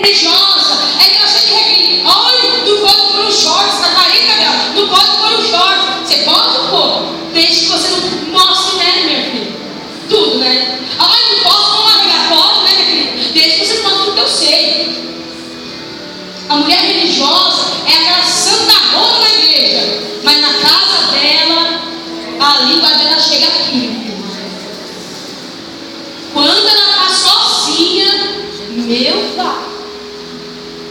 religiosa é aquela cheia de regrinha. Olha, não pode pôr um shorts, tá 40 graus, não pode pôr um shorts. Você pode pôr, desde que você não mostre, né, meu filho? Tudo, né? Olha, não posso pôr uma regata, pode, né, minha filha? Desde que você não mostre o teu seio. A mulher religiosa é aquela santa rola na igreja, mas na casa dela, a língua dela chega aqui. Quando ela está sozinha, meu pai.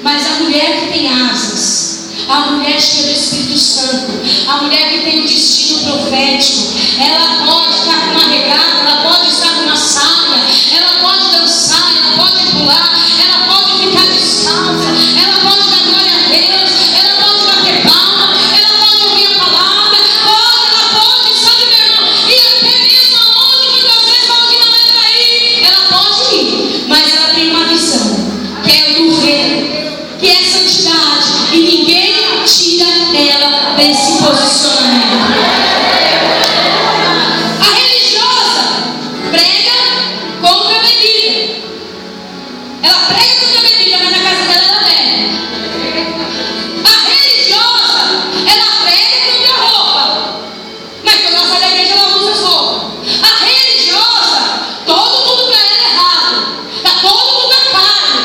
Mas a mulher que tem asas, a mulher cheia do Espírito Santo, a mulher que tem um destino profético, ela pode estar com uma regata, ela pode estar com uma saia, ela pode dançar, ela pode pular, ela pode ficar descalça, ela pode dar glória a Deus, ela pode bater palma, ela pode ouvir a palavra, ela pode, sabe, meu irmão, e até mesmo aonde muitas vezes fala que não é para ir, ela pode ir, mas ela tem uma visão, que é do reino, que é santidade, e ninguém tira ela desse posicionamento. A religiosa prega contra a bebida. Ela prega contra a bebida, mas na casa dela ela bebe. A religiosa, ela prega contra a roupa, mas quando ela sai da igreja ela usa as roupas. A religiosa, todo mundo para ela é errado. Está todo mundo na carne.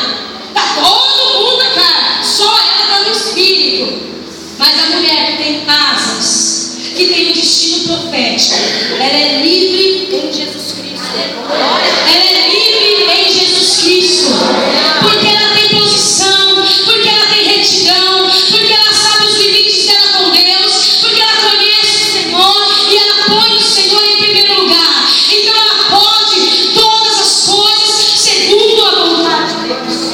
Está todo mundo na carne. Só ela está no espírito. Mas a mulher que tem asas, que tem um destino profético, ela é livre em Jesus Cristo. Ela é livre em Jesus Cristo. Porque ela tem posição, porque ela tem retidão, porque ela sabe os limites dela com Deus, porque ela conhece o Senhor e ela põe o Senhor em primeiro lugar. Então ela pode todas as coisas segundo a vontade de Deus.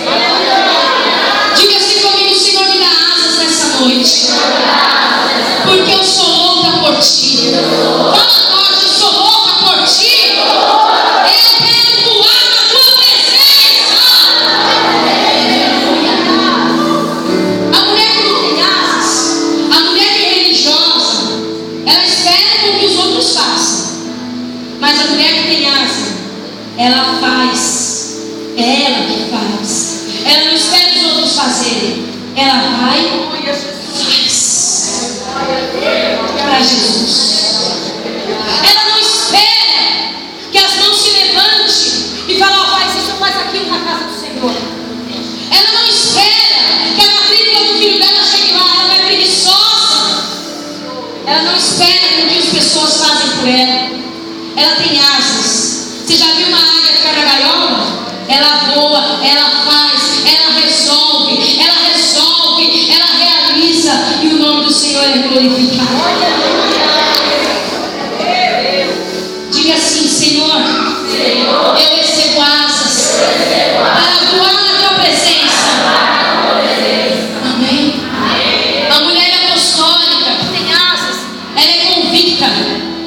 Diga assim comigo: Senhor, me dá asas nessa noite, porque eu sou louca por ti. Fala forte: eu sou louca por ti. Eu quero voar na tua presença. A mulher que não tem asas, a mulher que é religiosa, ela espera com que os outros façam. Mas a mulher que tem asa, ela faz. É ela que faz. Ela não espera os outros fazerem. Ela vai e faz para Jesus. Ela não espera que as mãos se levantem e fale: ó, faz isso, faz aquilo na casa do Senhor. Ela não espera que a matrícula do filho dela chegue lá. Ela não é preguiçosa. Ela não espera com que as pessoas fazem por ela. Ela tem asas. Você já viu uma águia ficar na gaiola? Ela voa, ela faz, ela resolve, ela realiza, e o nome do Senhor é glorificado. Diga assim: Senhor, eu recebo asas para voar na tua presença. Amém. A mulher apostólica que tem asas, ela é convicta,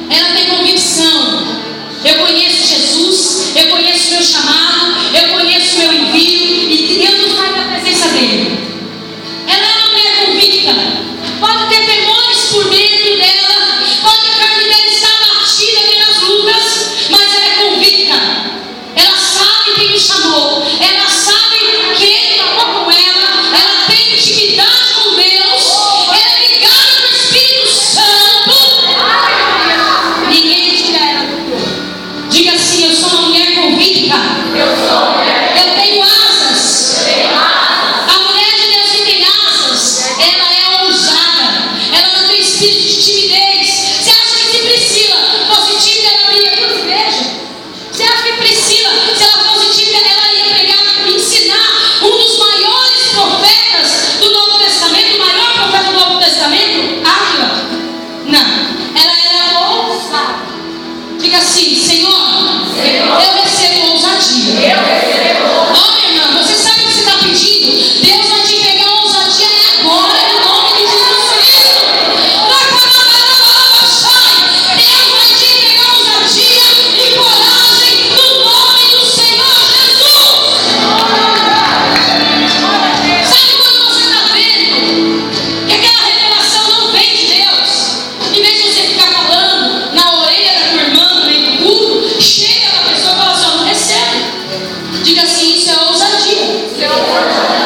ela tem convicção. Eu conheço Jesus, eu conheço meu chamado, eu conheço meu envio, e eu não saio da presença dele. Ela é uma mulher convicta. Pode ter temores por dentro dela, pode a carne dela estar abatida pelas lutas, mas ela é convicta. Ela sabe quem o chamou, ela sabe que ele falou com ela tem intimidade com Deus, ela é ligada com o Espírito Santo. Ninguém tira ela do corpo. Diga assim: eu sou uma mulher convicta. Eu tenho asas. A mulher de Deus que tem asas, ela é ousada. Ela não tem espírito de timidez. Você acha que se Priscila fosse tímida, ela abriria toda a igreja? Você acha que Priscila, se ela fosse tímida, ela ia pregar, ensinar um dos maiores profetas do Novo Testamento, o maior profeta do Novo Testamento? Águila? Não. Ela era ousada. Diga assim: Senhor, eu recebo ousadia. Olha, irmã, você sabe o que você está pedindo? Deus vai te pegar ousadia agora, em nome de Jesus Cristo. Deus vai te pegar ousadia e coragem no nome do Senhor Jesus. Sabe quando você está vendo que aquela revelação não vem de Deus? Em vez de você ficar falando na orelha da tua irmã no meio do culto, chega na pessoa e fala assim: eu não recebo. Diga assim: isso é ousadia.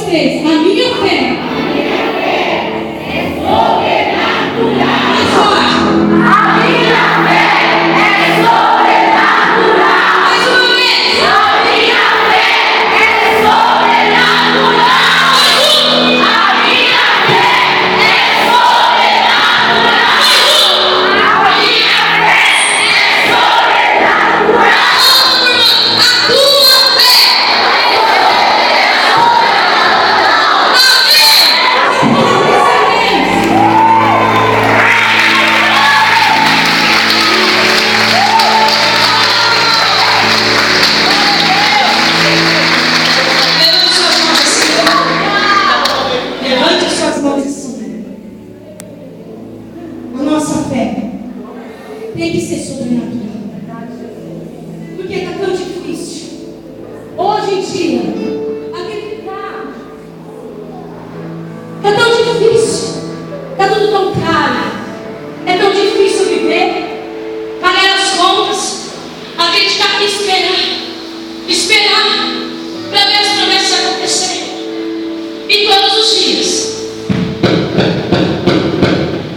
três. A minha fé é sobrenatural. Mais forte. A minha fé é sobrenatural. Mais uma vez. A minha fé é sobrenatural. A minha fé é sobrenatural. A minha fé é sobrenatural. A tua fé. Levante suas mãos assim. A nossa fé tem que ser sobrenatural. Porque está tão difícil. Hoje em dia, acreditar. É tão difícil. Está tudo tão caro. É tão difícil viver, pagar as contas, acreditar e esperar. Esperar para ver as promessas acontecerem. E todos os dias,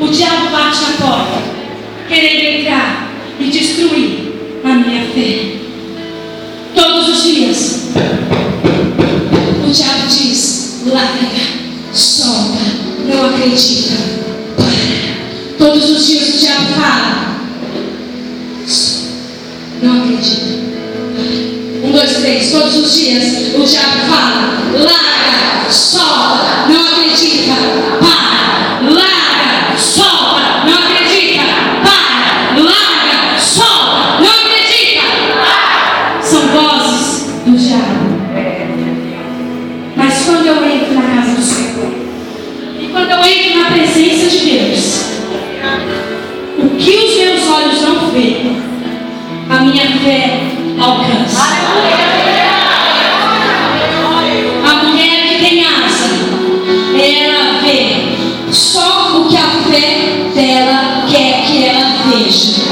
o diabo bate na porta, querendo entrar e destruir a minha fé. Todos os dias, o diabo diz: larga, solta, não acredita, para. Todos os dias o diabo fala: não acredita. 1, 2, 3. Todos os dias o diabo fala: larga, solta, não acredita, para. Larga, solta, não acredita, para. Larga, solta, não acredita, para. São vozes do diabo. Mas quando eu entro na casa do Senhor, e quando eu entro na presença de Deus, o que os meus olhos não veem, a minha fé alcança. A mulher que tem asa, ela vê só o que a fé dela quer que ela veja.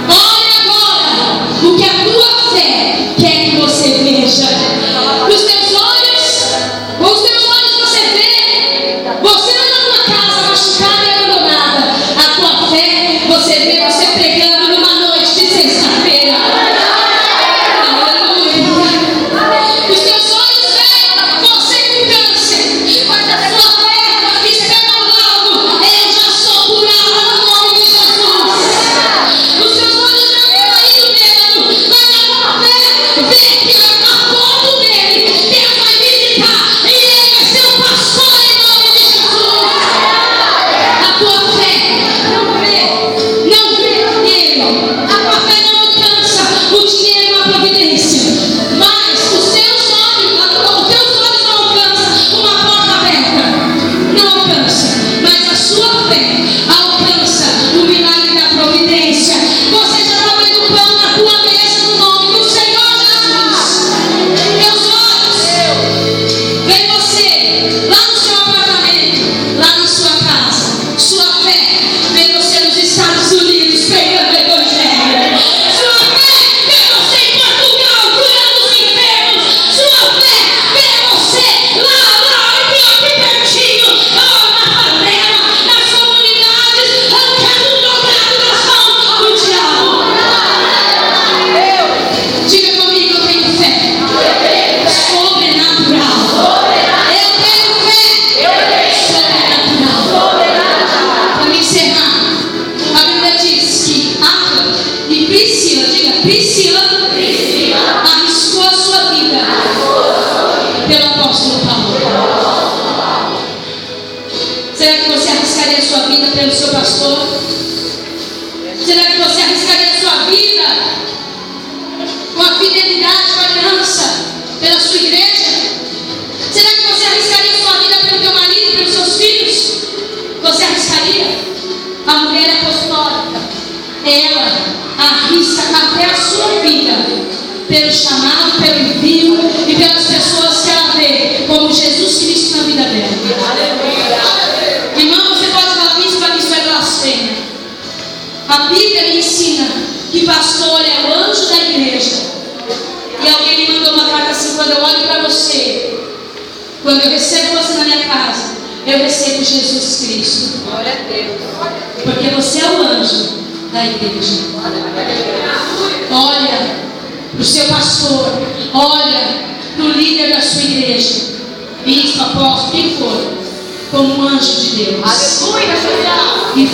Olha agora o que a tua fé quer que você veja. Os teus olhos você vê. Você anda numa casa machucada e abandonada. A tua fé você vê você pregando numa noite de sexta-feira. Os teus olhos veem você com câncer, mas a sua fé espera logo: eu já sou curada no nome de Jesus. Os teus olhos não veem marido mesmo, mas a tua fé vê que a ponto dele, Deus vai visitar e ele vai ser o pastor em nome de Jesus. A tua fé não vê ele, a tua fé não alcança o dinheiro e a providência, mas os teus olhos não alcançam uma porta aberta, não alcança, mas a sua fé alcança o milagre da providência. Você já está vendo pão na tua mesa no nome do Senhor Jesus. Meus olhos vem você lá no seu apartamento, lá na sua casa. Sua fé vem você nos Estados Unidos pregando o Evangelho. Sua fé vê você em Portugal curando os enfermos. Sua fé vê você lá, aqui pertinho, na favela, nas comunidades, arrancando o dobrado das mãos do diabo. Diga comigo: eu tenho fé sobrenatural. Eu tenho fé sobrenatural. Para me encerrar, a Bíblia diz que Áquila e Priscila, diga Priscila, arriscou a sua vida pelo apóstolo Paulo. Será que você arriscaria a sua vida pelo seu pastor? Será que você arriscaria a sua vida com a fidelidade, com a aliança pela sua igreja? Será que você arriscaria a sua vida pelo teu marido, pelos seus filhos? Você arriscaria? A mulher apostólica, ela arrisca até a sua vida pelo chamado, pelo envio e pelas pessoas que ela vê como Jesus Cristo na vida dela. Irmão, você pode falar isso, para isso é blasfêmia. A Bíblia me ensina que pastor é o anjo da igreja. E alguém me mandou uma carta assim: quando eu olho para você, Quando eu recebo você na minha casa, eu recebo Jesus Cristo. Glória a Deus. Porque você é o anjo da igreja. Olha para o seu pastor, olha para o líder da sua igreja, bispo, apóstolo, quem for, como um anjo de Deus. Aleluia, Jesus. E